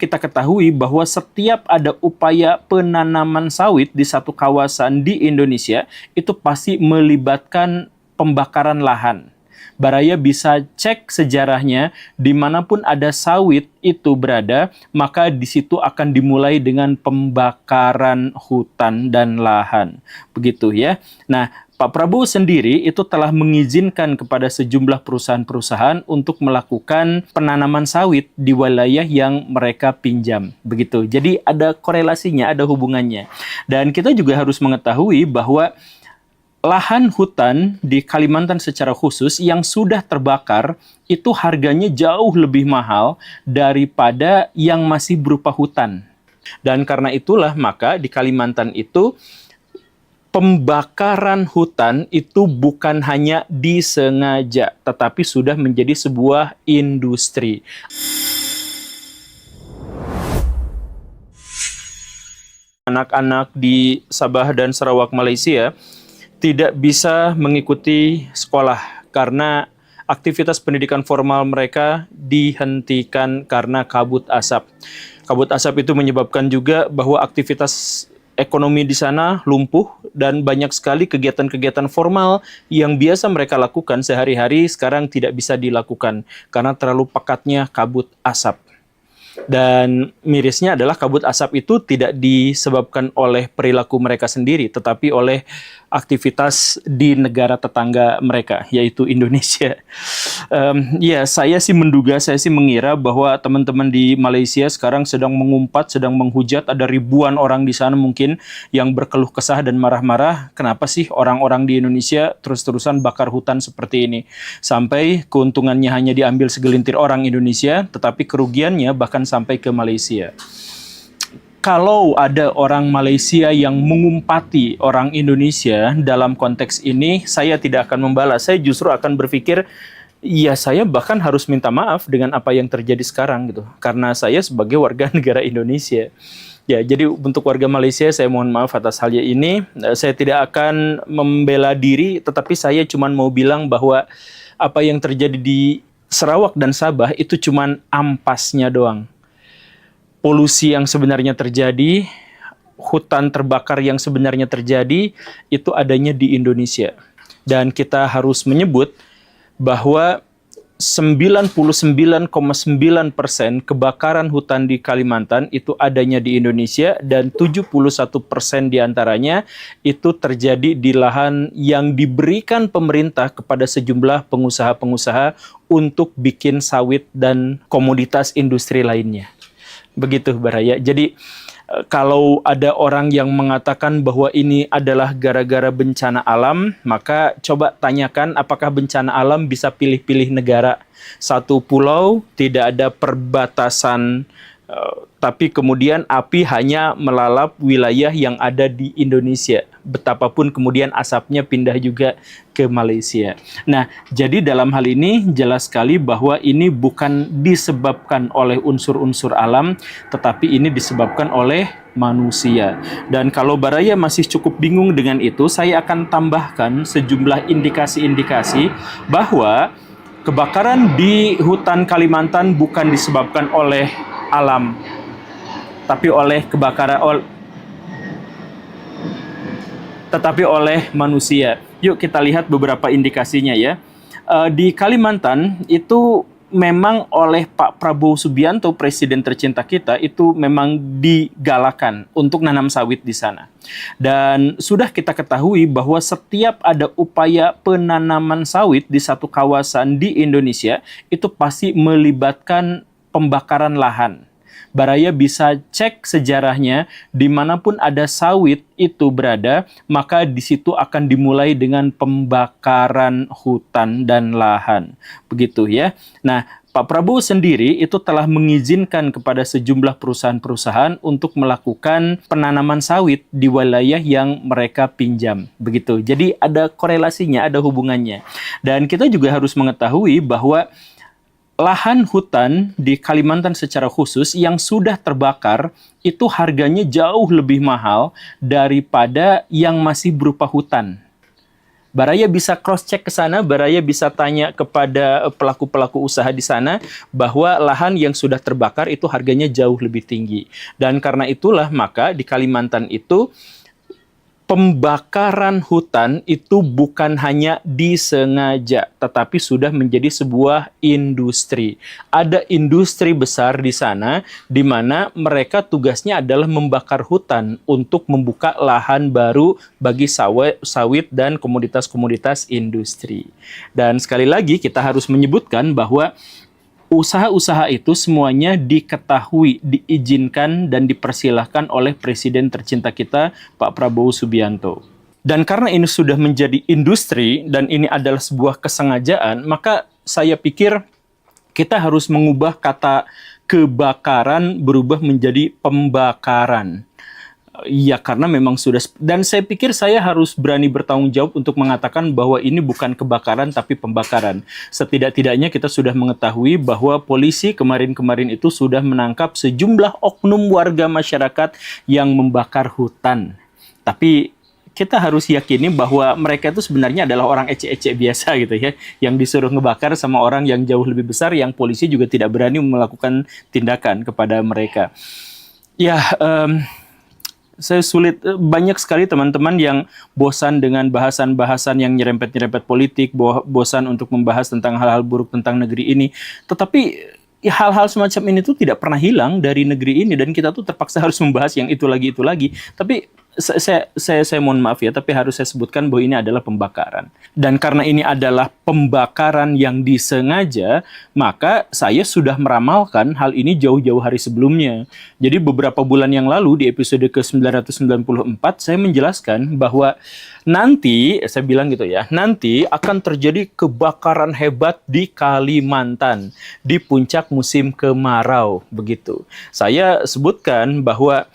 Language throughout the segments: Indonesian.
Kita ketahui bahwa setiap ada upaya penanaman sawit di satu kawasan di Indonesia, itu pasti melibatkan pembakaran lahan. Baraya bisa cek sejarahnya, dimanapun ada sawit itu berada, maka di situ akan dimulai dengan pembakaran hutan dan lahan. Begitu ya. Nah, Pak Prabowo sendiri itu telah mengizinkan kepada sejumlah perusahaan-perusahaan untuk melakukan penanaman sawit di wilayah yang mereka pinjam. Begitu. Jadi ada korelasinya, ada hubungannya. Dan kita juga harus mengetahui bahwa lahan hutan di Kalimantan secara khusus yang sudah terbakar itu harganya jauh lebih mahal daripada yang masih berupa hutan. Dan karena itulah maka di Kalimantan itu pembakaran hutan itu bukan hanya disengaja, tetapi sudah menjadi sebuah industri. Anak-anak di Sabah dan Sarawak, Malaysia, tidak bisa mengikuti sekolah karena aktivitas pendidikan formal mereka dihentikan karena kabut asap. Kabut asap itu menyebabkan juga bahwa aktivitas ekonomi di sana lumpuh dan banyak sekali kegiatan-kegiatan formal yang biasa mereka lakukan sehari-hari sekarang tidak bisa dilakukan karena terlalu pekatnya kabut asap. Dan mirisnya adalah kabut asap itu tidak disebabkan oleh perilaku mereka sendiri, tetapi oleh aktivitas di negara tetangga mereka, yaitu Indonesia. Ya, saya sih mengira bahwa teman-teman di Malaysia sekarang sedang mengumpat, sedang menghujat, ada ribuan orang di sana mungkin yang berkeluh kesah dan marah-marah, kenapa sih orang-orang di Indonesia terus-terusan bakar hutan seperti ini? Sampai keuntungannya hanya diambil segelintir orang Indonesia, tetapi kerugiannya bahkan sampai ke Malaysia. Kalau ada orang Malaysia yang mengumpati orang Indonesia dalam konteks ini, saya tidak akan membalas. Saya justru akan berpikir, ya saya bahkan harus minta maaf dengan apa yang terjadi sekarang gitu. Karena saya sebagai warga negara Indonesia. Ya, jadi untuk warga Malaysia saya mohon maaf atas hal ini. Saya tidak akan membela diri, tetapi saya cuma mau bilang bahwa apa yang terjadi di Sarawak dan Sabah itu cuma ampasnya doang. Polusi yang sebenarnya terjadi, hutan terbakar yang sebenarnya terjadi, itu adanya di Indonesia. Dan kita harus menyebut bahwa 99,9% kebakaran hutan di Kalimantan itu adanya di Indonesia dan 71% diantaranya itu terjadi di lahan yang diberikan pemerintah kepada sejumlah pengusaha-pengusaha untuk bikin sawit dan komoditas industri lainnya. Begitu Baraya. Jadi kalau ada orang yang mengatakan bahwa ini adalah gara-gara bencana alam, maka coba tanyakan apakah bencana alam bisa pilih-pilih negara. Satu pulau tidak ada perbatasan, tapi kemudian api hanya melalap wilayah yang ada di Indonesia. Betapapun kemudian asapnya pindah juga ke Malaysia. Nah, jadi dalam hal ini jelas sekali bahwa ini bukan disebabkan oleh unsur-unsur alam, tetapi ini disebabkan oleh manusia. Dan kalau Baraya masih cukup bingung dengan itu, saya akan tambahkan sejumlah indikasi-indikasi bahwa kebakaran di hutan Kalimantan bukan disebabkan oleh alam, tapi oleh oleh manusia. Yuk kita lihat beberapa indikasinya ya. Di Kalimantan itu memang oleh Pak Prabowo Subianto, presiden tercinta kita, itu memang digalakan untuk nanam sawit di sana. Dan sudah kita ketahui bahwa setiap ada upaya penanaman sawit di satu kawasan di Indonesia, itu pasti melibatkan pembakaran lahan. Baraya bisa cek sejarahnya, dimanapun ada sawit itu berada, maka di situ akan dimulai dengan pembakaran hutan dan lahan. Begitu ya. Nah, Pak Prabowo sendiri itu telah mengizinkan kepada sejumlah perusahaan-perusahaan untuk melakukan penanaman sawit di wilayah yang mereka pinjam. Begitu. Jadi ada korelasinya, ada hubungannya. Dan kita juga harus mengetahui bahwa lahan hutan di Kalimantan secara khusus yang sudah terbakar itu harganya jauh lebih mahal daripada yang masih berupa hutan. Baraya bisa cross check ke sana, Baraya bisa tanya kepada pelaku-pelaku usaha di sana bahwa lahan yang sudah terbakar itu harganya jauh lebih tinggi. Dan karena itulah maka di Kalimantan itu pembakaran hutan itu bukan hanya disengaja, tetapi sudah menjadi sebuah industri. Ada industri besar di sana, di mana mereka tugasnya adalah membakar hutan untuk membuka lahan baru bagi sawit dan komoditas-komoditas industri. Dan sekali lagi kita harus menyebutkan bahwa usaha-usaha itu semuanya diketahui, diizinkan, dan dipersilahkan oleh Presiden tercinta kita, Pak Prabowo Subianto. Dan karena ini sudah menjadi industri, dan ini adalah sebuah kesengajaan, maka saya pikir kita harus mengubah kata kebakaran berubah menjadi pembakaran. Ya, karena memang sudah, dan saya pikir saya harus berani bertanggung jawab untuk mengatakan bahwa ini bukan kebakaran tapi pembakaran. Setidak-tidaknya kita sudah mengetahui bahwa polisi kemarin-kemarin itu sudah menangkap sejumlah oknum warga masyarakat yang membakar hutan. Tapi kita harus yakini bahwa mereka itu sebenarnya adalah orang ecek-ecek biasa gitu ya, yang disuruh ngebakar sama orang yang jauh lebih besar, yang polisi juga tidak berani melakukan tindakan kepada mereka. Ya, saya sulit, banyak sekali teman-teman yang bosan dengan bahasan-bahasan yang nyerempet-nyerempet politik, bosan untuk membahas tentang hal-hal buruk tentang negeri ini. Tetapi ya, hal-hal semacam ini tuh tidak pernah hilang dari negeri ini, dan kita tuh terpaksa harus membahas yang itu lagi, itu lagi. Tapi saya mohon maaf ya, tapi harus saya sebutkan bahwa ini adalah pembakaran. Dan karena ini adalah pembakaran yang disengaja, maka saya sudah meramalkan hal ini jauh-jauh hari sebelumnya. Jadi beberapa bulan yang lalu di episode ke-994 saya menjelaskan bahwa nanti, saya bilang gitu ya, nanti akan terjadi kebakaran hebat di Kalimantan di puncak musim kemarau, begitu. Saya sebutkan bahwa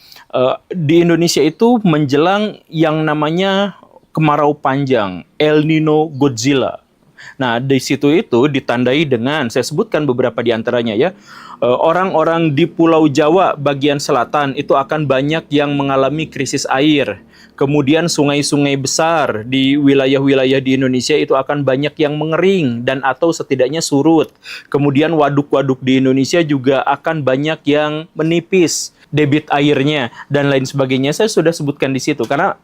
di Indonesia itu menjelang yang namanya kemarau panjang, El Nino Godzilla. Nah, di situ itu ditandai dengan, saya sebutkan beberapa di antaranya ya, orang-orang di Pulau Jawa bagian selatan itu akan banyak yang mengalami krisis air. Kemudian sungai-sungai besar di wilayah-wilayah di Indonesia itu akan banyak yang mengering dan atau setidaknya surut. Kemudian waduk-waduk di Indonesia juga akan banyak yang menipis debit airnya dan lain sebagainya. Saya sudah sebutkan di situ karena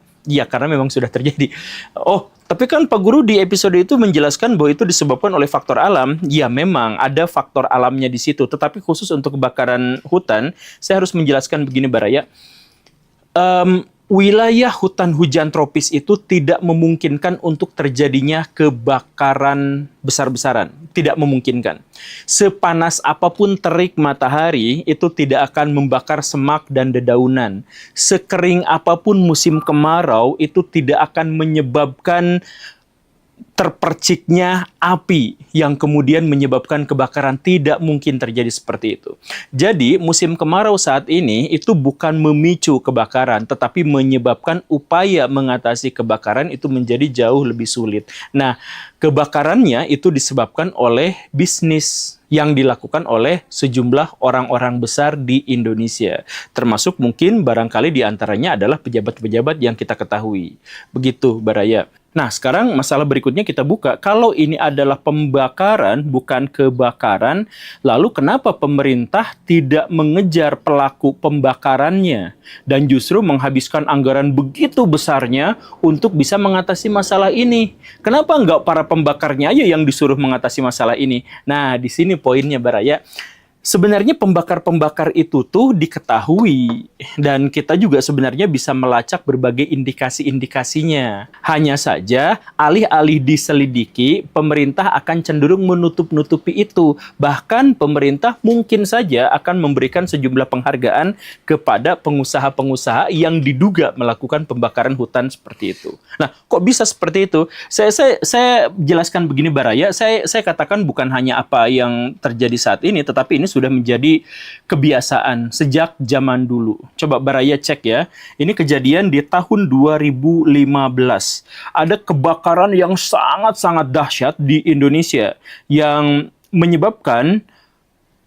memang sudah terjadi. Oh, tapi kan Pak Guru di episode itu menjelaskan bahwa itu disebabkan oleh faktor alam. Ya, memang ada faktor alamnya di situ. Tetapi khusus untuk kebakaran hutan, saya harus menjelaskan begini, Baraya. Wilayah hutan hujan tropis itu tidak memungkinkan untuk terjadinya kebakaran besar-besaran. Tidak memungkinkan. Sepanas apapun terik matahari, itu tidak akan membakar semak dan dedaunan. Sekering apapun musim kemarau, itu tidak akan menyebabkan terperciknya api yang kemudian menyebabkan kebakaran. Tidak mungkin terjadi seperti itu. Jadi musim kemarau saat ini itu bukan memicu kebakaran, tetapi menyebabkan upaya mengatasi kebakaran itu menjadi jauh lebih sulit. Nah, kebakarannya itu disebabkan oleh bisnis yang dilakukan oleh sejumlah orang-orang besar di Indonesia. Termasuk mungkin barangkali di antaranya adalah pejabat-pejabat yang kita ketahui. Begitu, Baraya. Nah, sekarang masalah berikutnya kita buka. Kalau ini adalah pembakaran, bukan kebakaran, lalu kenapa pemerintah tidak mengejar pelaku pembakarannya dan justru menghabiskan anggaran begitu besarnya untuk bisa mengatasi masalah ini? Kenapa enggak para pembakarnya aja yang disuruh mengatasi masalah ini? Nah, di sini poinnya, Baraya. Sebenarnya pembakar-pembakar itu tuh diketahui dan kita juga sebenarnya bisa melacak berbagai indikasi-indikasinya. Hanya saja alih-alih diselidiki, pemerintah akan cenderung menutup-nutupi itu. Bahkan pemerintah mungkin saja akan memberikan sejumlah penghargaan kepada pengusaha-pengusaha yang diduga melakukan pembakaran hutan seperti itu. Nah, kok bisa seperti itu? Saya jelaskan begini, Baraya. Saya katakan bukan hanya apa yang terjadi saat ini, tetapi ini sudah menjadi kebiasaan sejak zaman dulu. Coba Baraya cek ya. Ini kejadian di tahun 2015. Ada kebakaran yang sangat-sangat dahsyat di Indonesia yang menyebabkan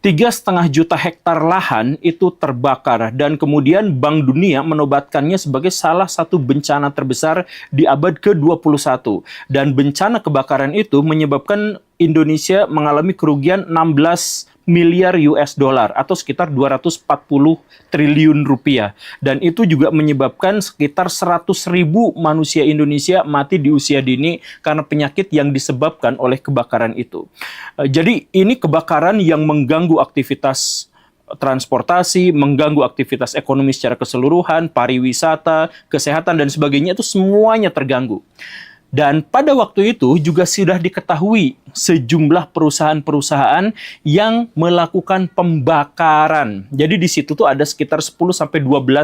3,5 juta hektar lahan itu terbakar, dan kemudian Bank Dunia menobatkannya sebagai salah satu bencana terbesar di abad ke-21. Dan bencana kebakaran itu menyebabkan Indonesia mengalami kerugian 16 miliar US dollar atau sekitar 240 triliun rupiah. Dan itu juga menyebabkan sekitar 100.000 manusia Indonesia mati di usia dini karena penyakit yang disebabkan oleh kebakaran itu. Jadi ini kebakaran yang mengganggu aktivitas transportasi, mengganggu aktivitas ekonomi secara keseluruhan, pariwisata, kesehatan, dan sebagainya, itu semuanya terganggu. Dan pada waktu itu juga sudah diketahui sejumlah perusahaan-perusahaan yang melakukan pembakaran. Jadi di situ tuh ada sekitar 10-12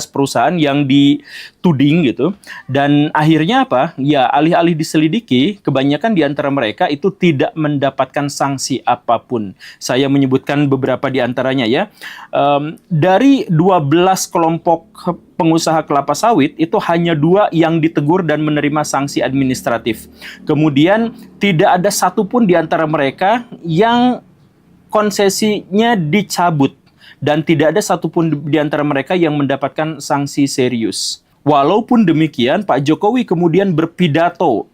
perusahaan yang dituding gitu. Dan akhirnya apa? Ya, alih-alih diselidiki, kebanyakan di antara mereka itu tidak mendapatkan sanksi apapun. Saya menyebutkan beberapa di antaranya ya. Dari 12 kelompok pengusaha kelapa sawit, itu hanya 2 yang ditegur dan menerima sanksi administratif. Kemudian tidak ada satupun di antara mereka yang konsesinya dicabut, dan tidak ada satupun di antara mereka yang mendapatkan sanksi serius. Walaupun demikian, Pak Jokowi kemudian berpidato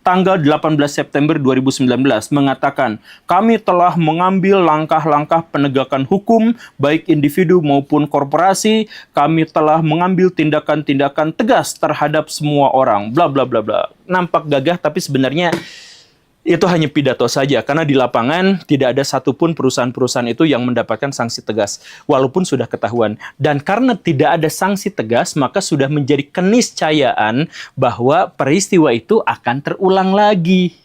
tanggal 18 September 2019 mengatakan, kami telah mengambil langkah-langkah penegakan hukum baik individu maupun korporasi, kami telah mengambil tindakan-tindakan tegas terhadap semua orang, bla bla bla bla. Nampak gagah, tapi sebenarnya itu hanya pidato saja, karena di lapangan tidak ada satupun perusahaan-perusahaan itu yang mendapatkan sanksi tegas, walaupun sudah ketahuan. Dan karena tidak ada sanksi tegas, maka sudah menjadi keniscayaan bahwa peristiwa itu akan terulang lagi.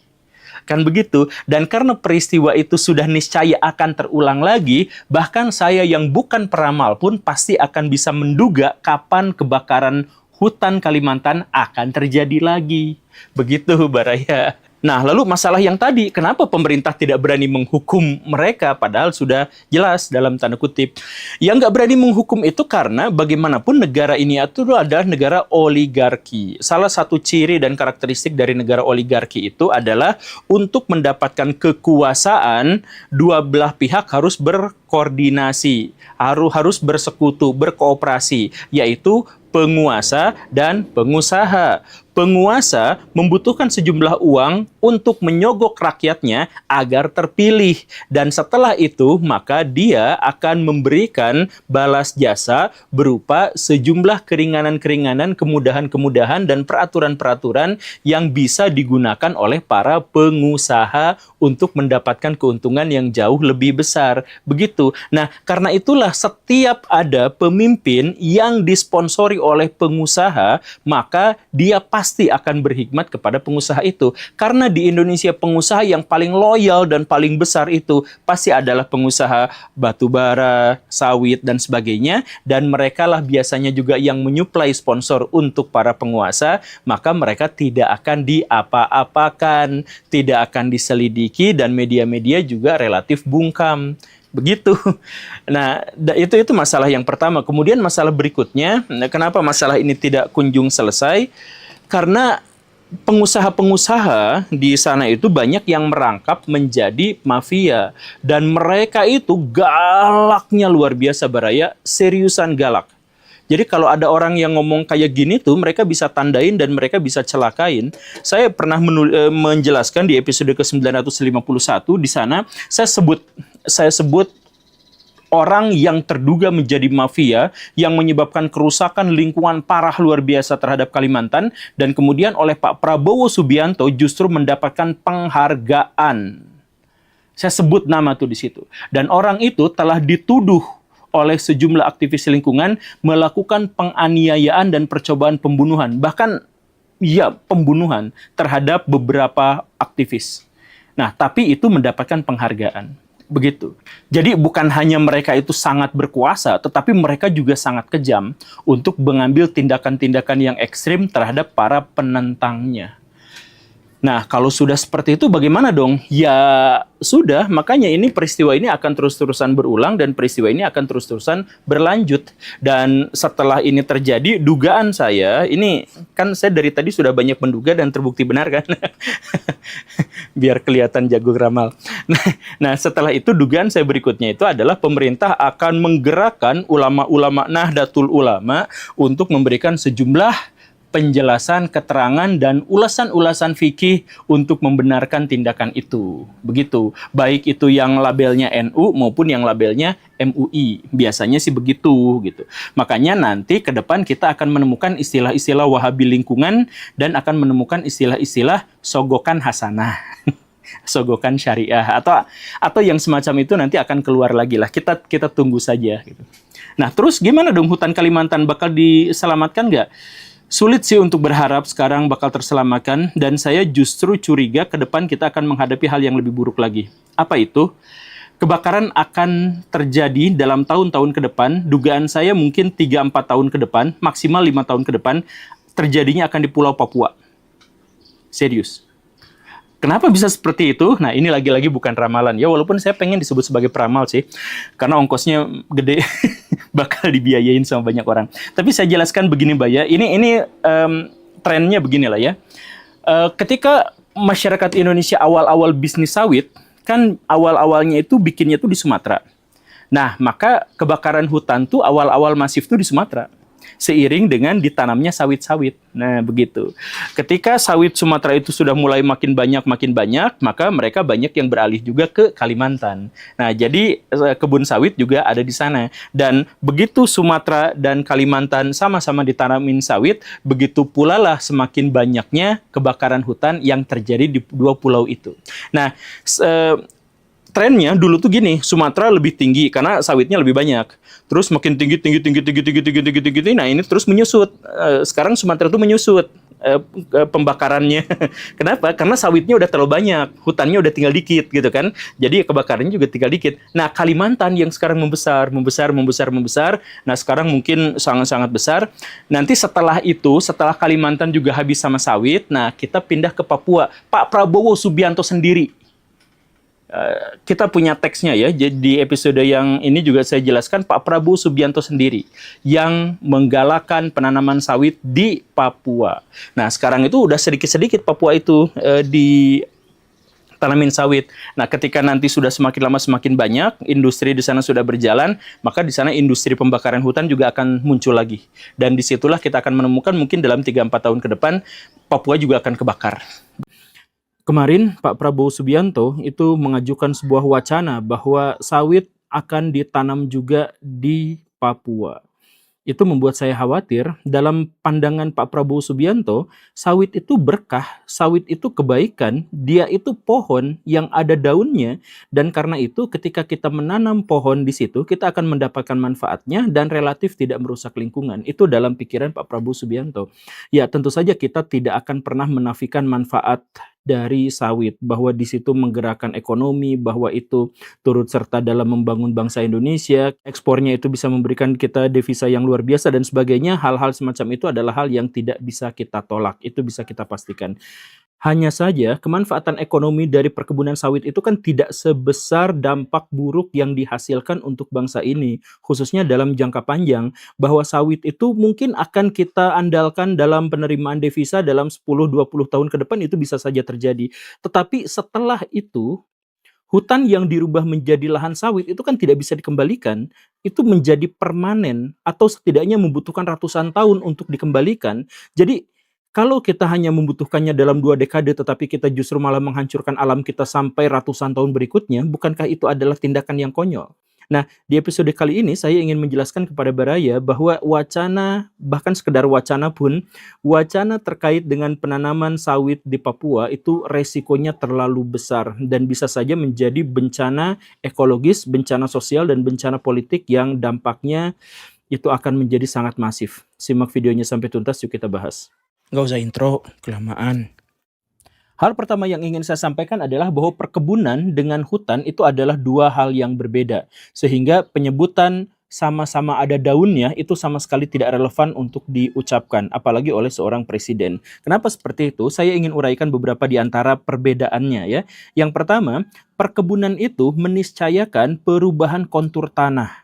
Kan begitu? Dan karena peristiwa itu sudah niscaya akan terulang lagi, bahkan saya yang bukan peramal pun pasti akan bisa menduga kapan kebakaran hutan Kalimantan akan terjadi lagi. Begitu, Baraya. Nah, lalu masalah yang tadi, kenapa pemerintah tidak berani menghukum mereka, padahal sudah jelas dalam tanda kutip. Yang nggak berani menghukum itu karena bagaimanapun negara ini itu adalah negara oligarki. Salah satu ciri dan karakteristik dari negara oligarki itu adalah untuk mendapatkan kekuasaan, dua belah pihak harus berkoordinasi, harus bersekutu, berkooperasi, yaitu penguasa dan pengusaha. Penguasa membutuhkan sejumlah uang untuk menyogok rakyatnya agar terpilih. Dan setelah itu, maka dia akan memberikan balas jasa berupa sejumlah keringanan-keringanan, kemudahan-kemudahan, dan peraturan-peraturan yang bisa digunakan oleh para pengusaha untuk mendapatkan keuntungan yang jauh lebih besar. Begitu. Nah, karena itulah setiap ada pemimpin yang disponsori oleh pengusaha, maka dia pasti akan berhikmat kepada pengusaha itu. Karena di Indonesia pengusaha yang paling loyal dan paling besar itu pasti adalah pengusaha batubara, sawit, dan sebagainya. Dan mereka lah biasanya juga yang menyuplai sponsor untuk para penguasa. Maka mereka tidak akan diapa-apakan, tidak akan diselidiki, dan media-media juga relatif bungkam. Begitu. Nah, itu masalah yang pertama. Kemudian masalah berikutnya, kenapa masalah ini tidak kunjung selesai? Karena pengusaha-pengusaha di sana itu banyak yang merangkap menjadi mafia. Dan mereka itu galaknya luar biasa, Baraya. Seriusan galak. Jadi kalau ada orang yang ngomong kayak gini tuh, mereka bisa tandain dan mereka bisa celakain. Saya pernah menjelaskan di episode ke-951, di sana saya sebut orang yang terduga menjadi mafia yang menyebabkan kerusakan lingkungan parah luar biasa terhadap Kalimantan, dan kemudian oleh Pak Prabowo Subianto justru mendapatkan penghargaan. Saya sebut nama tuh di situ. Dan orang itu telah dituduh oleh sejumlah aktivis lingkungan melakukan penganiayaan dan percobaan pembunuhan, bahkan ya pembunuhan terhadap beberapa aktivis. Nah, tapi itu mendapatkan penghargaan. Begitu. Jadi bukan hanya mereka itu sangat berkuasa, tetapi mereka juga sangat kejam untuk mengambil tindakan-tindakan yang ekstrim terhadap para penentangnya. Nah, kalau sudah seperti itu bagaimana dong? Ya sudah, makanya ini peristiwa ini akan terus-terusan berulang dan peristiwa ini akan terus-terusan berlanjut. Dan setelah ini terjadi, dugaan saya, ini kan saya dari tadi sudah banyak menduga dan terbukti benar kan? Biar kelihatan jago ramal. Nah, setelah itu dugaan saya berikutnya itu adalah pemerintah akan menggerakkan ulama-ulama Nahdlatul Ulama untuk memberikan sejumlah penjelasan, keterangan, dan ulasan-ulasan fikih untuk membenarkan tindakan itu. Begitu. Baik itu yang labelnya NU maupun yang labelnya MUI. Biasanya sih begitu gitu. Makanya nanti ke depan kita akan menemukan istilah-istilah Wahabi lingkungan dan akan menemukan istilah-istilah sogokan hasanah. Sogokan syariah atau yang semacam itu nanti akan keluar lagi lah. Kita tunggu saja gitu. Nah, terus gimana dong hutan Kalimantan, bakal diselamatkan nggak? Sulit sih untuk berharap sekarang bakal terselamatkan, dan saya justru curiga ke depan kita akan menghadapi hal yang lebih buruk lagi. Apa itu? Kebakaran akan terjadi dalam tahun-tahun ke depan, dugaan saya mungkin 3-4 tahun ke depan, maksimal 5 tahun ke depan, terjadinya akan di Pulau Papua. Serius. Kenapa bisa seperti itu? Nah, ini lagi-lagi bukan ramalan. Ya, walaupun saya pengen disebut sebagai peramal sih. Karena ongkosnya gede, bakal dibiayain sama banyak orang. Tapi saya jelaskan begini, Mbak ya. Ini trennya beginilah ya. Ketika masyarakat Indonesia awal-awal bisnis sawit, kan awal-awalnya itu bikinnya tuh di Sumatera. Nah, maka kebakaran hutan tuh awal-awal masif tuh di Sumatera. Seiring dengan ditanamnya sawit-sawit. Nah, begitu. Ketika sawit Sumatera itu sudah mulai makin banyak, maka mereka banyak yang beralih juga ke Kalimantan. Nah, jadi kebun sawit juga ada di sana. Dan begitu Sumatera dan Kalimantan sama-sama ditanamin sawit, begitu pula lah semakin banyaknya kebakaran hutan yang terjadi di dua pulau itu. Nah, trennya dulu tuh gini, Sumatera lebih tinggi karena sawitnya lebih banyak. Terus makin tinggi. Nah, ini terus menyusut. Sekarang Sumatera tuh menyusut pembakarannya. Kenapa? Karena sawitnya udah terlalu banyak, hutannya udah tinggal dikit gitu kan. Jadi kebakarannya juga tinggal dikit. Nah, Kalimantan yang sekarang membesar. Nah, sekarang mungkin sangat-sangat besar. Nanti setelah itu, setelah Kalimantan juga habis sama sawit, nah kita pindah ke Papua. Pak Prabowo Subianto sendiri. Kita punya teksnya ya, jadi di episode yang ini juga saya jelaskan Pak Prabowo Subianto sendiri yang menggalakkan penanaman sawit di Papua. Nah, sekarang itu udah sedikit-sedikit Papua itu ditanamin sawit. Nah, ketika nanti sudah semakin lama semakin banyak, industri di sana sudah berjalan, maka di sana industri pembakaran hutan juga akan muncul lagi. Dan disitulah kita akan menemukan mungkin dalam 3-4 tahun ke depan, Papua juga akan kebakar. Kemarin Pak Prabowo Subianto itu mengajukan sebuah wacana bahwa sawit akan ditanam juga di Papua. Itu membuat saya khawatir. Dalam pandangan Pak Prabowo Subianto, sawit itu berkah, sawit itu kebaikan, dia itu pohon yang ada daunnya, dan karena itu ketika kita menanam pohon di situ, kita akan mendapatkan manfaatnya dan relatif tidak merusak lingkungan. Itu dalam pikiran Pak Prabowo Subianto. Ya, tentu saja kita tidak akan pernah menafikan manfaat dari sawit, bahwa di situ menggerakkan ekonomi, bahwa itu turut serta dalam membangun bangsa Indonesia, ekspornya itu bisa memberikan kita devisa yang luar biasa dan sebagainya. Hal-hal semacam itu adalah hal yang tidak bisa kita tolak, itu bisa kita pastikan. Hanya saja kemanfaatan ekonomi dari perkebunan sawit itu kan tidak sebesar dampak buruk yang dihasilkan untuk bangsa ini, khususnya dalam jangka panjang, bahwa sawit itu mungkin akan kita andalkan dalam penerimaan devisa dalam 10-20 tahun ke depan, itu bisa saja terjadi. Tetapi setelah itu, hutan yang dirubah menjadi lahan sawit itu kan tidak bisa dikembalikan, itu menjadi permanen atau setidaknya membutuhkan ratusan tahun untuk dikembalikan. Jadi kalau kita hanya membutuhkannya dalam 2 dekade tetapi kita justru malah menghancurkan alam kita sampai ratusan tahun berikutnya, bukankah itu adalah tindakan yang konyol? Nah, di episode kali ini saya ingin menjelaskan kepada Baraya bahwa wacana, bahkan sekedar wacana pun, wacana terkait dengan penanaman sawit di Papua itu resikonya terlalu besar dan bisa saja menjadi bencana ekologis, bencana sosial, dan bencana politik yang dampaknya itu akan menjadi sangat masif. Simak videonya sampai tuntas, yuk kita bahas. Nggak usah intro, kelamaan. Hal pertama yang ingin saya sampaikan adalah bahwa perkebunan dengan hutan itu adalah 2 hal yang berbeda. Sehingga penyebutan sama-sama ada daunnya, itu sama sekali tidak relevan untuk diucapkan, apalagi oleh seorang presiden. Kenapa seperti itu? Saya ingin uraikan beberapa di antara perbedaannya ya. Yang pertama, perkebunan itu meniscayakan perubahan kontur tanah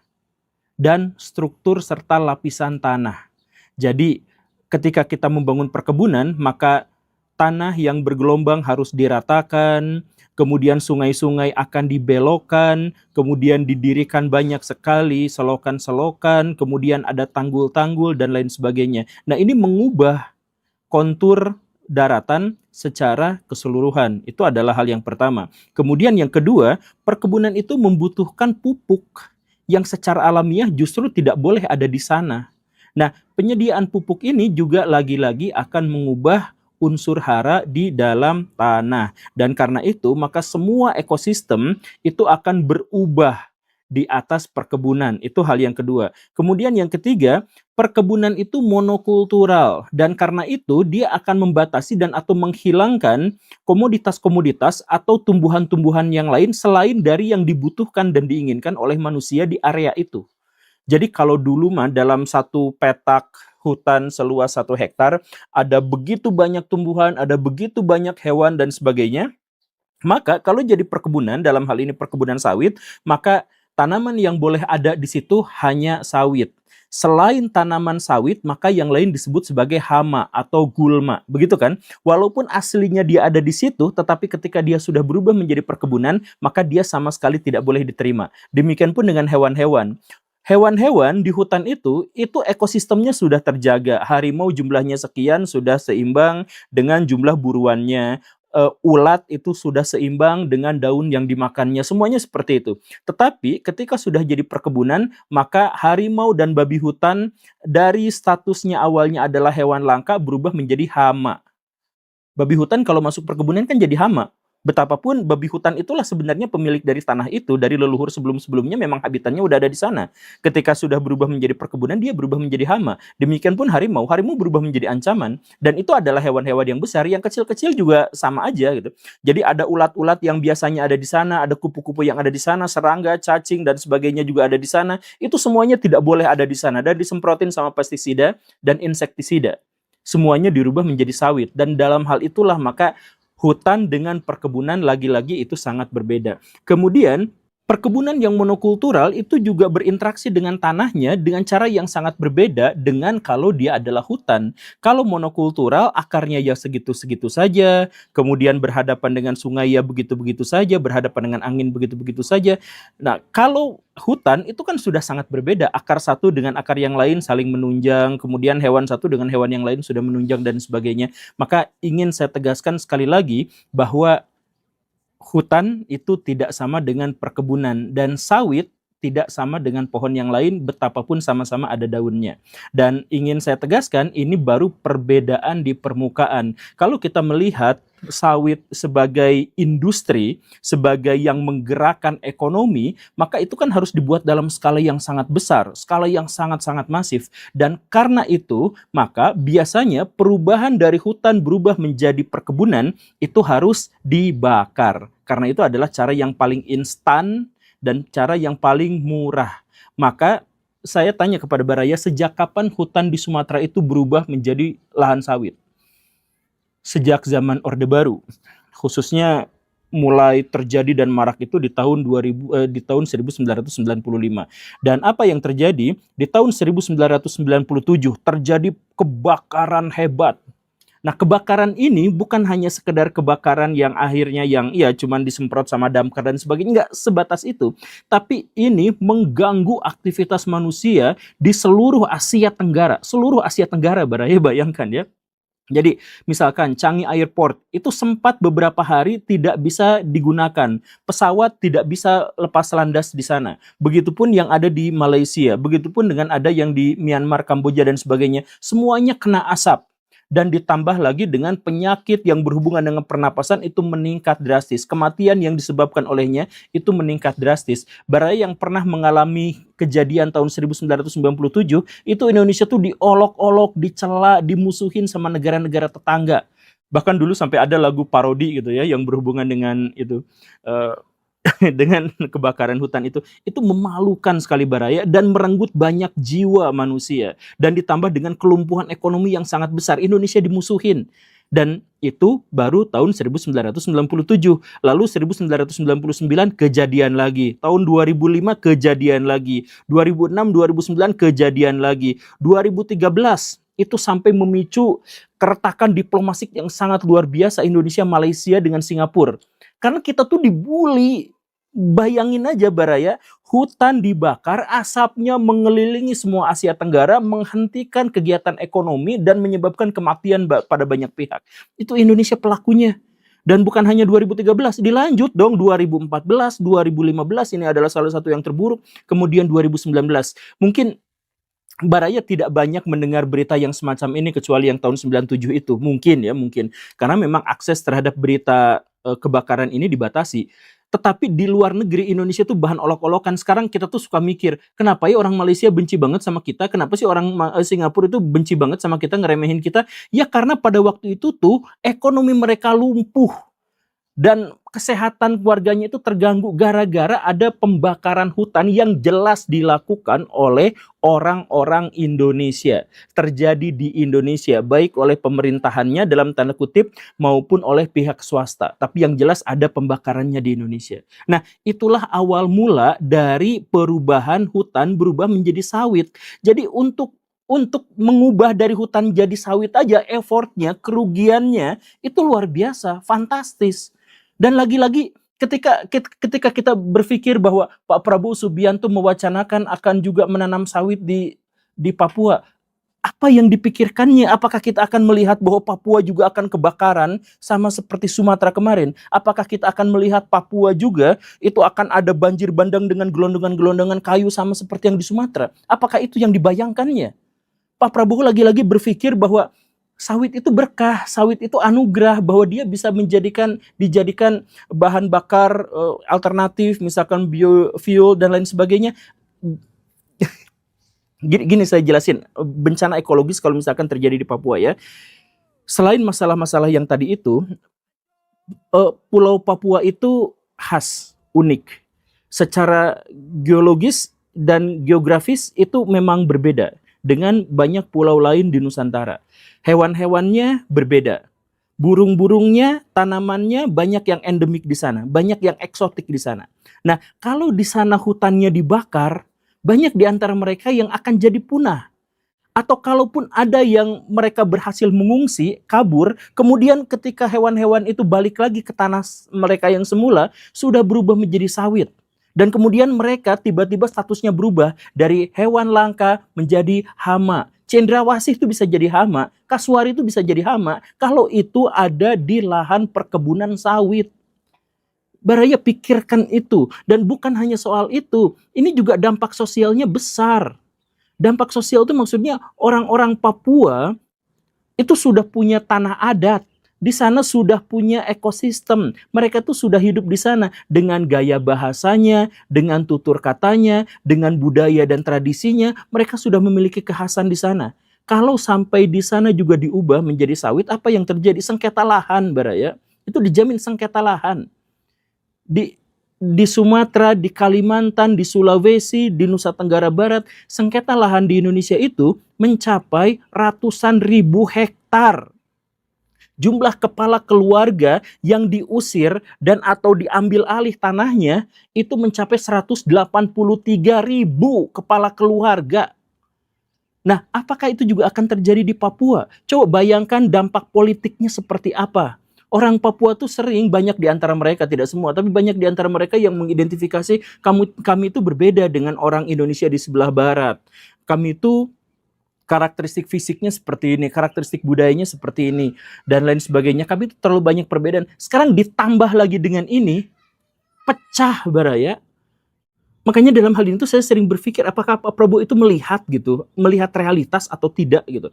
dan struktur serta lapisan tanah. Jadi, ketika kita membangun perkebunan, maka tanah yang bergelombang harus diratakan, kemudian sungai-sungai akan dibelokkan, kemudian didirikan banyak sekali selokan-selokan, kemudian ada tanggul-tanggul dan lain sebagainya. Nah, ini mengubah kontur daratan secara keseluruhan. Itu adalah hal yang pertama. Kemudian yang kedua, perkebunan itu membutuhkan pupuk yang secara alamiah justru tidak boleh ada di sana. Nah, penyediaan pupuk ini juga lagi-lagi akan mengubah unsur hara di dalam tanah. Dan karena itu, maka semua ekosistem itu akan berubah di atas perkebunan. Itu hal yang kedua. Kemudian yang ketiga, perkebunan itu monokultural. Dan karena itu, dia akan membatasi dan atau menghilangkan komoditas-komoditas atau tumbuhan-tumbuhan yang lain selain dari yang dibutuhkan dan diinginkan oleh manusia di area itu. Jadi kalau dulu mah dalam satu petak hutan seluas 1 hektar, ada begitu banyak tumbuhan, ada begitu banyak hewan dan sebagainya. Maka kalau jadi perkebunan, dalam hal ini perkebunan sawit, maka tanaman yang boleh ada di situ hanya sawit. Selain tanaman sawit, maka yang lain disebut sebagai hama atau gulma. Begitu kan? Walaupun aslinya dia ada di situ, tetapi ketika dia sudah berubah menjadi perkebunan, maka dia sama sekali tidak boleh diterima. Demikian pun dengan hewan-hewan. Hewan-hewan di hutan itu ekosistemnya sudah terjaga. Harimau jumlahnya sekian sudah seimbang dengan jumlah buruannya. Ulat itu sudah seimbang dengan daun yang dimakannya. Semuanya seperti itu. Tetapi ketika sudah jadi perkebunan, maka harimau dan babi hutan dari statusnya awalnya adalah hewan langka berubah menjadi hama. Babi hutan kalau masuk perkebunan kan jadi hama. Betapapun babi hutan itulah sebenarnya pemilik dari tanah itu, dari leluhur sebelum-sebelumnya memang habitatnya udah ada di sana. Ketika sudah berubah menjadi perkebunan, dia berubah menjadi hama. Demikian pun harimau berubah menjadi ancaman. Dan itu adalah hewan-hewan yang besar, yang kecil-kecil juga sama aja gitu. Jadi ada ulat-ulat yang biasanya ada di sana, ada kupu-kupu yang ada di sana, serangga, cacing, dan sebagainya juga ada di sana. Itu semuanya tidak boleh ada di sana, dan disemprotin sama pestisida dan insektisida. Semuanya dirubah menjadi sawit. Dan dalam hal itulah maka hutan dengan perkebunan lagi-lagi itu sangat berbeda. Kemudian perkebunan yang monokultural itu juga berinteraksi dengan tanahnya dengan cara yang sangat berbeda dengan kalau dia adalah hutan. Kalau monokultural, akarnya ya segitu-segitu saja, kemudian berhadapan dengan sungai ya begitu-begitu saja, berhadapan dengan angin begitu-begitu saja. Nah, kalau hutan itu kan sudah sangat berbeda, akar satu dengan akar yang lain saling menunjang, kemudian hewan satu dengan hewan yang lain sudah menunjang dan sebagainya. Maka ingin saya tegaskan sekali lagi bahwa hutan itu tidak sama dengan perkebunan, dan sawit tidak sama dengan pohon yang lain betapapun sama-sama ada daunnya. Dan ingin saya tegaskan, ini baru perbedaan di permukaan. Kalau kita melihat sawit sebagai industri, sebagai yang menggerakkan ekonomi, maka itu kan harus dibuat dalam skala yang sangat besar, skala yang sangat-sangat masif. Dan karena itu, maka biasanya perubahan dari hutan berubah menjadi perkebunan itu harus dibakar. Karena itu adalah cara yang paling instan dan cara yang paling murah. Maka saya tanya kepada Baraya, sejak kapan hutan di Sumatera itu berubah menjadi lahan sawit? Sejak zaman Orde Baru, khususnya mulai terjadi dan marak itu di tahun 1995. Dan apa yang terjadi? Di tahun 1997 terjadi kebakaran hebat. Nah, kebakaran ini bukan hanya sekedar kebakaran yang akhirnya yang cuman disemprot sama damkar dan sebagainya, enggak sebatas itu. Tapi ini mengganggu aktivitas manusia di seluruh Asia Tenggara. Seluruh Asia Tenggara, Baraya, bayangkan ya. Jadi misalkan Changi Airport itu sempat beberapa hari tidak bisa digunakan. Pesawat tidak bisa lepas landas di sana. Begitupun yang ada di Malaysia, begitupun dengan ada yang di Myanmar, Kamboja dan sebagainya. Semuanya kena asap. Dan ditambah lagi dengan penyakit yang berhubungan dengan pernapasan itu meningkat drastis. Kematian yang disebabkan olehnya itu meningkat drastis. Baraya yang pernah mengalami kejadian tahun 1997, itu Indonesia tuh diolok-olok, dicela, dimusuhin sama negara-negara tetangga. Bahkan dulu sampai ada lagu parodi gitu ya, yang berhubungan dengan itu. dengan kebakaran hutan itu memalukan sekali Baraya dan merenggut banyak jiwa manusia dan ditambah dengan kelumpuhan ekonomi yang sangat besar. Indonesia dimusuhin. Dan itu baru tahun 1997. Lalu 1999 kejadian lagi. Tahun 2005 kejadian lagi. 2006, 2009 kejadian lagi. 2013 itu sampai memicu keretakan diplomatik yang sangat luar biasa Indonesia, Malaysia dengan Singapura. Karena kita tuh dibully. Bayangin aja Baraya, hutan dibakar, asapnya mengelilingi semua Asia Tenggara, menghentikan kegiatan ekonomi dan menyebabkan kematian pada banyak pihak. Itu Indonesia pelakunya. Dan bukan hanya 2013, dilanjut dong 2014, 2015 ini adalah salah satu yang terburuk, kemudian 2019. Mungkin Baraya tidak banyak mendengar berita yang semacam ini kecuali yang tahun 97 itu. Mungkin ya, mungkin. Karena memang akses terhadap berita kebakaran ini dibatasi. Tetapi di luar negeri Indonesia tuh bahan olok-olokan. Sekarang kita tuh suka mikir, kenapa ya orang Malaysia benci banget sama kita? Kenapa sih orang Singapura itu benci banget sama kita, ngeremehin kita? Ya karena pada waktu itu tuh ekonomi mereka lumpuh. Dan kesehatan keluarganya itu terganggu gara-gara ada pembakaran hutan yang jelas dilakukan oleh orang-orang Indonesia. Terjadi di Indonesia, baik oleh pemerintahannya dalam tanda kutip maupun oleh pihak swasta. Tapi yang jelas ada pembakarannya di Indonesia. Nah, itulah awal mula dari perubahan hutan berubah menjadi sawit. Jadi untuk mengubah dari hutan jadi sawit aja effortnya, kerugiannya itu luar biasa, fantastis. Dan lagi-lagi ketika kita berpikir bahwa Pak Prabowo Subianto mewacanakan akan juga menanam sawit di Papua, apa yang dipikirkannya? Apakah kita akan melihat bahwa Papua juga akan kebakaran sama seperti Sumatera kemarin? Apakah kita akan melihat Papua juga itu akan ada banjir bandang dengan gelondongan-gelondongan kayu sama seperti yang di Sumatera? Apakah itu yang dibayangkannya? Pak Prabowo lagi-lagi berpikir bahwa sawit itu berkah, sawit itu anugerah, bahwa dia bisa dijadikan bahan bakar alternatif, misalkan biofuel dan lain sebagainya. Gini saya jelasin, bencana ekologis kalau misalkan terjadi di Papua ya. Selain masalah-masalah yang tadi itu, Pulau Papua itu khas, unik. Secara geologis dan geografis itu memang berbeda dengan banyak pulau lain di Nusantara. Hewan-hewannya berbeda. Burung-burungnya, tanamannya banyak yang endemik di sana, banyak yang eksotik di sana. Nah, kalau di sana hutannya dibakar, banyak di antara mereka yang akan jadi punah. Atau kalaupun ada yang mereka berhasil mengungsi, kabur, kemudian ketika hewan-hewan itu balik lagi ke tanah mereka yang semula, sudah berubah menjadi sawit. Dan kemudian mereka tiba-tiba statusnya berubah dari hewan langka menjadi hama. Cendrawasih itu bisa jadi hama, kasuari itu bisa jadi hama, kalau itu ada di lahan perkebunan sawit. Baraya pikirkan itu. Dan bukan hanya soal itu, ini juga dampak sosialnya besar. Dampak sosial itu maksudnya orang-orang Papua itu sudah punya tanah adat. Di sana sudah punya ekosistem. Mereka tuh sudah hidup di sana dengan gaya bahasanya, dengan tutur katanya, dengan budaya dan tradisinya. Mereka sudah memiliki kekhasan di sana. Kalau sampai di sana juga diubah menjadi sawit, apa yang terjadi? Sengketa lahan, Baraya. Itu dijamin sengketa lahan. Di Sumatera, di Kalimantan, di Sulawesi, di Nusa Tenggara Barat, sengketa lahan di Indonesia itu mencapai ratusan ribu hektar. Jumlah kepala keluarga yang diusir dan atau diambil alih tanahnya itu mencapai 183.000 kepala keluarga. Nah, apakah itu juga akan terjadi di Papua? Coba bayangkan dampak politiknya seperti apa. Orang Papua tuh sering, banyak di antara mereka, tidak semua, tapi banyak di antara mereka yang mengidentifikasi kami itu berbeda dengan orang Indonesia di sebelah barat. Kami itu karakteristik fisiknya seperti ini, karakteristik budayanya seperti ini, dan lain sebagainya. Kami itu terlalu banyak perbedaan. Sekarang ditambah lagi dengan ini, pecah Baraya. Makanya dalam hal ini tuh saya sering berpikir, apakah Pak Prabowo itu melihat realitas atau tidak gitu.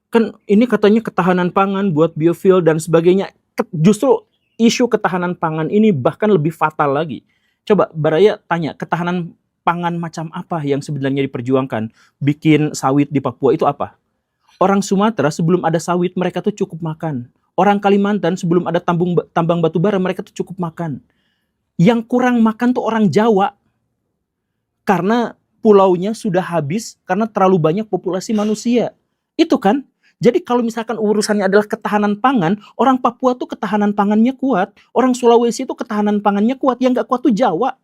Kan ini katanya ketahanan pangan buat biofuel dan sebagainya. Justru isu ketahanan pangan ini bahkan lebih fatal lagi. Coba Baraya tanya, ketahanan pangan macam apa yang sebenarnya diperjuangkan? Bikin sawit di Papua itu apa? Orang Sumatera sebelum ada sawit mereka tuh cukup makan. Orang Kalimantan sebelum ada tambang batu bara mereka tuh cukup makan. Yang kurang makan tuh orang Jawa. Karena pulaunya sudah habis karena terlalu banyak populasi manusia. Itu kan. Jadi kalau misalkan urusannya adalah ketahanan pangan, orang Papua tuh ketahanan pangannya kuat, orang Sulawesi itu ketahanan pangannya kuat, yang nggak kuat tuh Jawa.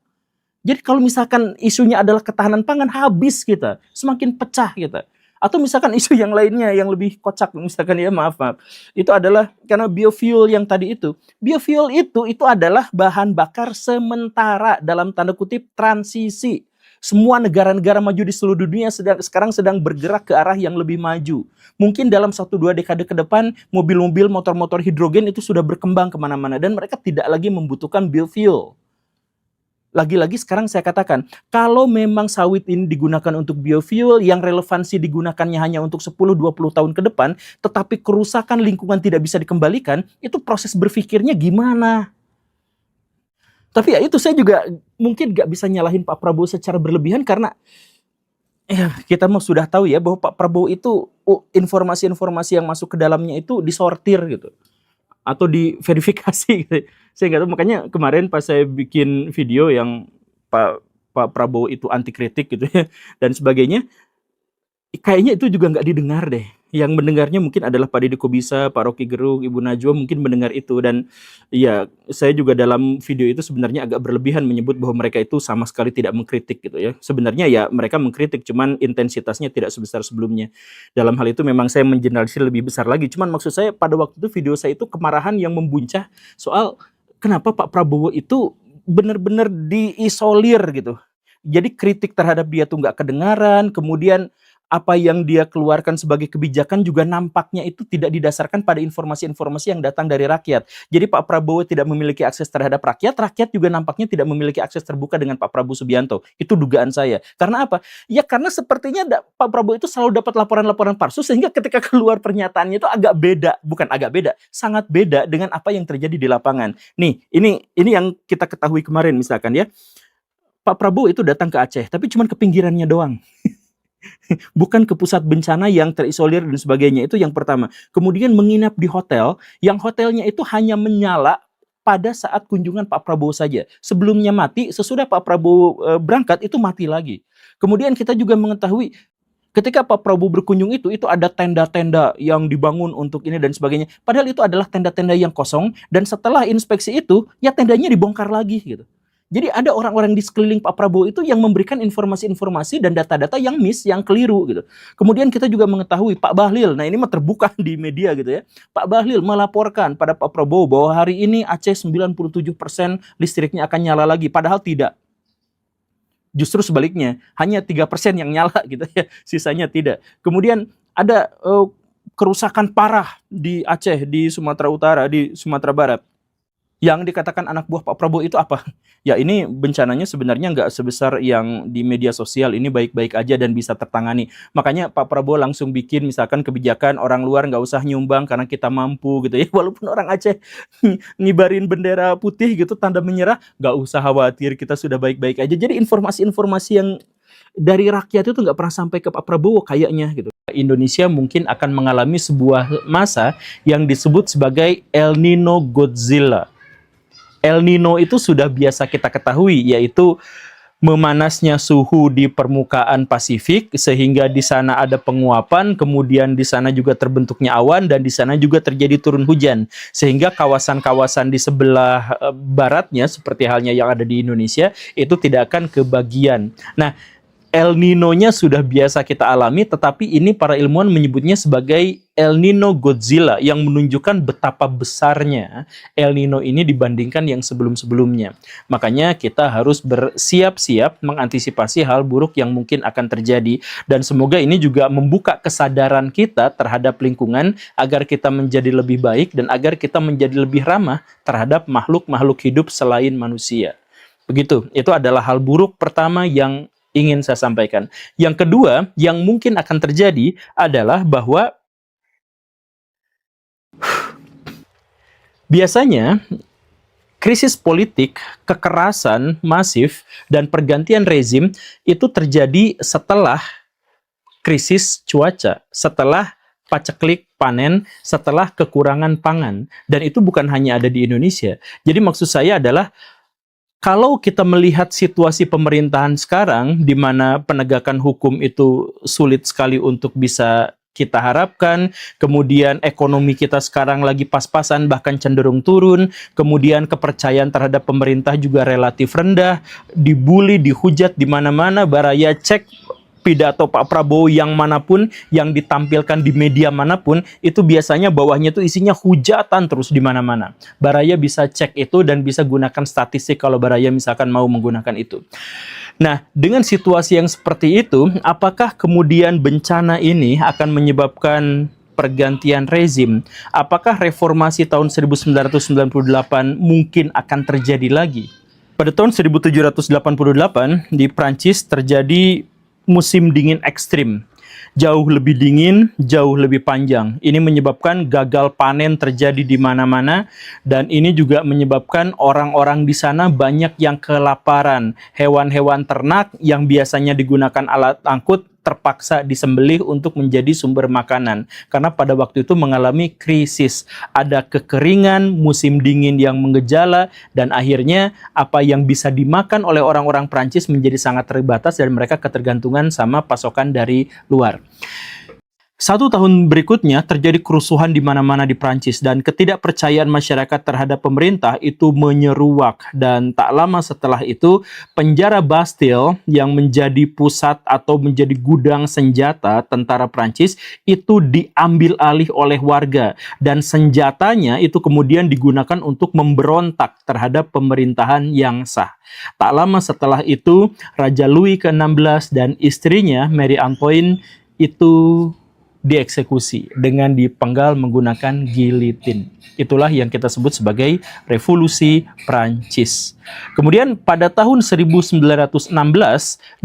Jadi kalau misalkan isunya adalah ketahanan pangan, habis kita, semakin pecah kita. Atau misalkan isu yang lainnya yang lebih kocak, misalkan ya maaf, itu adalah karena biofuel yang tadi itu. Biofuel itu adalah bahan bakar sementara dalam tanda kutip transisi. Semua negara-negara maju di seluruh dunia sekarang sedang bergerak ke arah yang lebih maju. Mungkin dalam 1-2 dekade ke depan, mobil-mobil, motor-motor hidrogen itu sudah berkembang kemana-mana. Dan mereka tidak lagi membutuhkan biofuel. Lagi-lagi sekarang saya katakan, kalau memang sawit ini digunakan untuk biofuel, yang relevansi digunakannya hanya untuk 10-20 tahun ke depan, tetapi kerusakan lingkungan tidak bisa dikembalikan, itu proses berpikirnya gimana? Tapi ya itu saya juga mungkin nggak bisa nyalahin Pak Prabowo secara berlebihan karena ya kita mau sudah tahu ya bahwa Pak Prabowo itu informasi-informasi yang masuk ke dalamnya itu disortir gitu atau diverifikasi gitu. Saya nggak tahu, makanya kemarin pas saya bikin video yang Pak Prabowo itu anti kritik gitu ya dan sebagainya, kayaknya itu juga nggak didengar deh. Yang mendengarnya mungkin adalah Pak Deddy Kobisa, Pak Rocky Gerung, Ibu Najwa mungkin mendengar itu. Dan ya saya juga dalam video itu sebenarnya agak berlebihan menyebut bahwa mereka itu sama sekali tidak mengkritik gitu ya. Sebenarnya ya mereka mengkritik, cuman intensitasnya tidak sebesar sebelumnya. Dalam hal itu memang saya mengeneralisir lebih besar lagi. Cuman maksud saya pada waktu itu video saya itu kemarahan yang membuncah soal kenapa Pak Prabowo itu benar-benar diisolir gitu. Jadi kritik terhadap dia tuh nggak kedengaran, kemudian apa yang dia keluarkan sebagai kebijakan juga nampaknya itu tidak didasarkan pada informasi-informasi yang datang dari rakyat. Jadi Pak Prabowo tidak memiliki akses terhadap rakyat, rakyat juga nampaknya tidak memiliki akses terbuka dengan Pak Prabowo Subianto. Itu dugaan saya. Karena apa? Ya karena sepertinya Pak Prabowo itu selalu dapat laporan-laporan palsu sehingga ketika keluar pernyataannya itu agak beda, bukan agak beda, sangat beda dengan apa yang terjadi di lapangan. Nih, ini yang kita ketahui kemarin misalkan ya. Pak Prabowo itu datang ke Aceh, tapi cuma ke pinggirannya doang. Bukan ke pusat bencana yang terisolir dan sebagainya. Itu yang pertama. Kemudian menginap di hotel, yang hotelnya itu hanya menyala pada saat kunjungan Pak Prabowo saja. Sebelumnya mati, sesudah Pak Prabowo berangkat, itu mati lagi. Kemudian kita juga mengetahui, ketika Pak Prabowo berkunjung itu ada tenda-tenda yang dibangun untuk ini dan sebagainya. Padahal itu adalah tenda-tenda yang kosong, dan setelah inspeksi itu, ya tendanya dibongkar lagi gitu. Jadi ada orang-orang di sekeliling Pak Prabowo itu yang memberikan informasi-informasi dan data-data yang miss, yang keliru gitu. Kemudian kita juga mengetahui Pak Bahlil, nah ini mah terbuka di media gitu ya. Pak Bahlil melaporkan pada Pak Prabowo bahwa hari ini Aceh 97% listriknya akan nyala lagi, padahal tidak. Justru sebaliknya, hanya 3% yang nyala gitu ya, sisanya tidak. Kemudian ada kerusakan parah di Aceh, di Sumatera Utara, di Sumatera Barat. Yang dikatakan anak buah Pak Prabowo itu apa? Ya ini bencananya sebenarnya nggak sebesar yang di media sosial, ini baik-baik aja dan bisa tertangani. Makanya Pak Prabowo langsung bikin misalkan kebijakan orang luar nggak usah nyumbang karena kita mampu gitu ya. Walaupun orang Aceh ngibarin bendera putih gitu tanda menyerah, nggak usah khawatir, kita sudah baik-baik aja. Jadi informasi-informasi yang dari rakyat itu nggak pernah sampai ke Pak Prabowo kayaknya gitu. Indonesia mungkin akan mengalami sebuah masa yang disebut sebagai El Nino Godzilla. El Nino itu sudah biasa kita ketahui, yaitu memanasnya suhu di permukaan Pasifik sehingga di sana ada penguapan, kemudian di sana juga terbentuknya awan dan di sana juga terjadi turun hujan sehingga kawasan-kawasan di sebelah baratnya seperti halnya yang ada di Indonesia itu tidak akan kebagian. Nah, El Nino-nya sudah biasa kita alami, tetapi ini para ilmuwan menyebutnya sebagai El Nino Godzilla yang menunjukkan betapa besarnya El Nino ini dibandingkan yang sebelum-sebelumnya. Makanya kita harus bersiap-siap mengantisipasi hal buruk yang mungkin akan terjadi. Dan semoga ini juga membuka kesadaran kita terhadap lingkungan agar kita menjadi lebih baik dan agar kita menjadi lebih ramah terhadap makhluk-makhluk hidup selain manusia. Begitu, itu adalah hal buruk pertama yang ingin saya sampaikan. Yang kedua, yang mungkin akan terjadi adalah bahwa biasanya krisis politik, kekerasan masif, dan pergantian rezim itu terjadi setelah krisis cuaca, setelah paceklik panen, setelah kekurangan pangan. Dan itu bukan hanya ada di Indonesia. Jadi maksud saya adalah Kalau kita melihat situasi pemerintahan sekarang, di mana penegakan hukum itu sulit sekali untuk bisa kita harapkan, kemudian ekonomi kita sekarang lagi pas-pasan bahkan cenderung turun, kemudian kepercayaan terhadap pemerintah juga relatif rendah, dibully, dihujat di mana-mana. Baraya cek pidato Pak Prabowo yang manapun, yang ditampilkan di media manapun, itu biasanya bawahnya tuh isinya hujatan terus di mana-mana. Baraya bisa cek itu dan bisa gunakan statistik kalau Baraya misalkan mau menggunakan itu. Nah, dengan situasi yang seperti itu, apakah kemudian bencana ini akan menyebabkan pergantian rezim? Apakah reformasi tahun 1998 mungkin akan terjadi lagi? Pada tahun 1788 di Prancis terjadi musim dingin ekstrim. Jauh lebih dingin, jauh lebih panjang. Ini menyebabkan gagal panen terjadi di mana-mana, dan ini juga menyebabkan orang-orang di sana banyak yang kelaparan. Hewan-hewan ternak yang biasanya digunakan alat angkut terpaksa disembelih untuk menjadi sumber makanan. Karena pada waktu itu mengalami krisis. Ada kekeringan, musim dingin yang menggejala, dan akhirnya apa yang bisa dimakan oleh orang-orang Prancis menjadi sangat terbatas dan mereka ketergantungan sama pasokan dari luar. 1 tahun berikutnya terjadi kerusuhan di mana-mana di Prancis dan ketidakpercayaan masyarakat terhadap pemerintah itu menyeruak, dan tak lama setelah itu penjara Bastille yang menjadi pusat atau menjadi gudang senjata tentara Prancis itu diambil alih oleh warga, dan senjatanya itu kemudian digunakan untuk memberontak terhadap pemerintahan yang sah. Tak lama setelah itu Raja Louis ke-16 dan istrinya Marie Antoine itu dieksekusi dengan dipenggal menggunakan gilitin. Itulah yang kita sebut sebagai Revolusi Prancis. Kemudian pada tahun 1916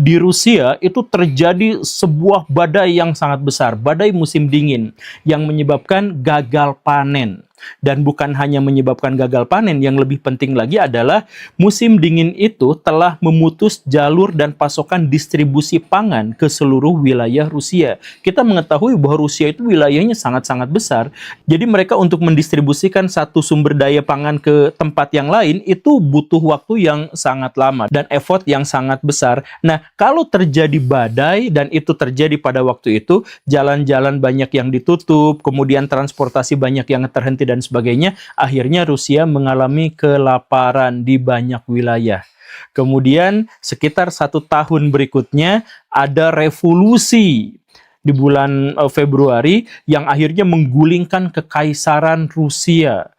di Rusia itu terjadi sebuah badai yang sangat besar, badai musim dingin yang menyebabkan gagal panen. Dan bukan hanya menyebabkan gagal panen, yang lebih penting lagi adalah musim dingin itu telah memutus jalur dan pasokan distribusi pangan ke seluruh wilayah Rusia. Kita mengetahui bahwa Rusia itu wilayahnya sangat-sangat besar, jadi mereka untuk mendistribusikan satu sumber daya pangan ke tempat yang lain itu butuh waktu yang sangat lama dan effort yang sangat besar. Nah, kalau terjadi badai dan itu terjadi pada waktu itu, jalan-jalan banyak yang ditutup, kemudian transportasi banyak yang terhenti dan sebagainya, akhirnya Rusia mengalami kelaparan di banyak wilayah. Kemudian sekitar 1 tahun berikutnya ada revolusi di bulan Februari yang akhirnya menggulingkan kekaisaran Rusia.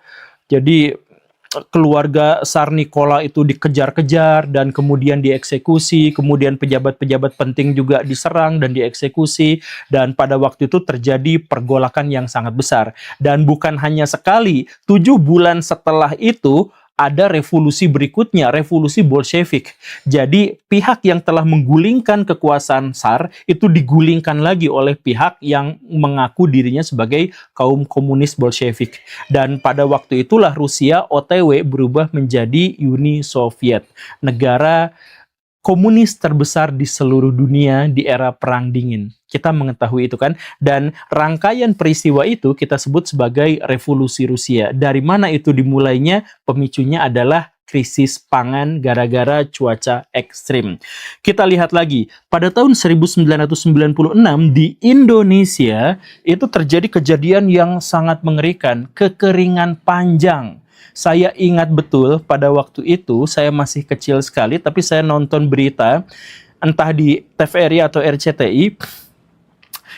Jadi keluarga Tsar Nikola itu dikejar-kejar dan kemudian dieksekusi, kemudian pejabat-pejabat penting juga diserang dan dieksekusi, dan pada waktu itu terjadi pergolakan yang sangat besar. Dan bukan hanya sekali, 7 bulan setelah itu ada revolusi berikutnya, revolusi Bolshevik. Jadi pihak yang telah menggulingkan kekuasaan Tsar itu digulingkan lagi oleh pihak yang mengaku dirinya sebagai kaum komunis Bolshevik. Dan pada waktu itulah Rusia OTW berubah menjadi Uni Soviet, negara komunis terbesar di seluruh dunia di era Perang Dingin. Kita mengetahui itu kan, dan rangkaian peristiwa itu kita sebut sebagai Revolusi Rusia. Dari mana itu dimulainya? Pemicunya adalah krisis pangan gara-gara cuaca ekstrim. Kita lihat lagi, pada tahun 1996 di Indonesia itu terjadi kejadian yang sangat mengerikan, kekeringan panjang. Saya ingat betul pada waktu itu, saya masih kecil sekali, tapi saya nonton berita, entah di TVRI atau RCTI,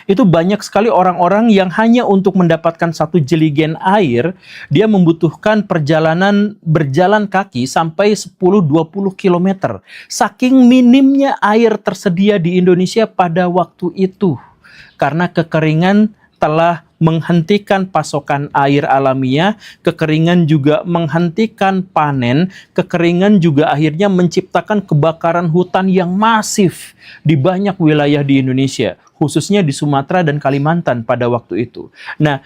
itu banyak sekali orang-orang yang hanya untuk mendapatkan satu jeligen air, dia membutuhkan perjalanan berjalan kaki sampai 10-20 km. Saking minimnya air tersedia di Indonesia pada waktu itu. Karena kekeringan telah menghentikan pasokan air alamiah, kekeringan juga menghentikan panen, kekeringan juga akhirnya menciptakan kebakaran hutan yang masif di banyak wilayah di Indonesia, khususnya di Sumatera dan Kalimantan pada waktu itu. Nah,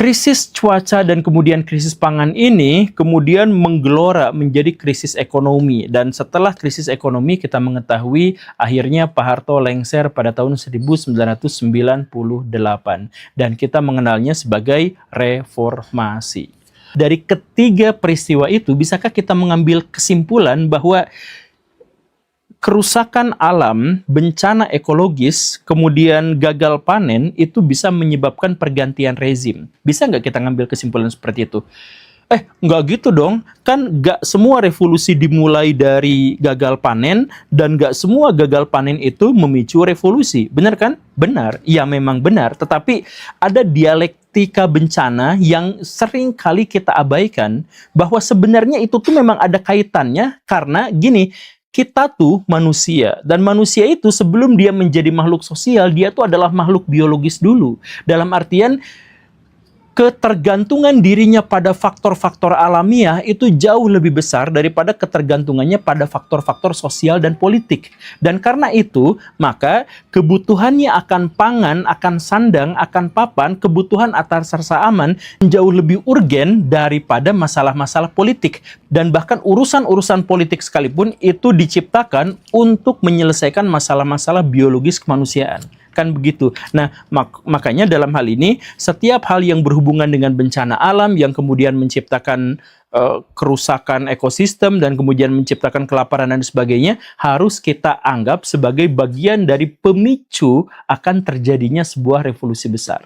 krisis cuaca dan kemudian krisis pangan ini kemudian menggelora menjadi krisis ekonomi. Dan setelah krisis ekonomi kita mengetahui akhirnya Pak Harto lengser pada tahun 1998. Dan kita mengenalnya sebagai reformasi. Dari ketiga peristiwa itu, bisakah kita mengambil kesimpulan bahwa kerusakan alam, bencana ekologis, kemudian gagal panen itu bisa menyebabkan pergantian rezim? Bisa nggak kita ngambil kesimpulan seperti itu? Nggak gitu dong. Kan nggak semua revolusi dimulai dari gagal panen, dan nggak semua gagal panen itu memicu revolusi. Benar kan? Benar. Ya memang benar. Tetapi ada dialektika bencana yang sering kali kita abaikan, bahwa sebenarnya itu tuh memang ada kaitannya, karena gini, kita tuh manusia, dan manusia itu sebelum dia menjadi makhluk sosial, dia tuh adalah makhluk biologis dulu. Dalam artian, ketergantungan dirinya pada faktor-faktor alamiah itu jauh lebih besar daripada ketergantungannya pada faktor-faktor sosial dan politik. Dan karena itu, maka kebutuhannya akan pangan, akan sandang, akan papan, kebutuhan atas rasa aman jauh lebih urgen daripada masalah-masalah politik. Dan bahkan urusan-urusan politik sekalipun itu diciptakan untuk menyelesaikan masalah-masalah biologis kemanusiaan. Kan begitu. Nah, makanya dalam hal ini, setiap hal yang berhubungan dengan bencana alam yang kemudian menciptakan kerusakan ekosistem dan kemudian menciptakan kelaparan dan sebagainya, harus kita anggap sebagai bagian dari pemicu akan terjadinya sebuah revolusi besar.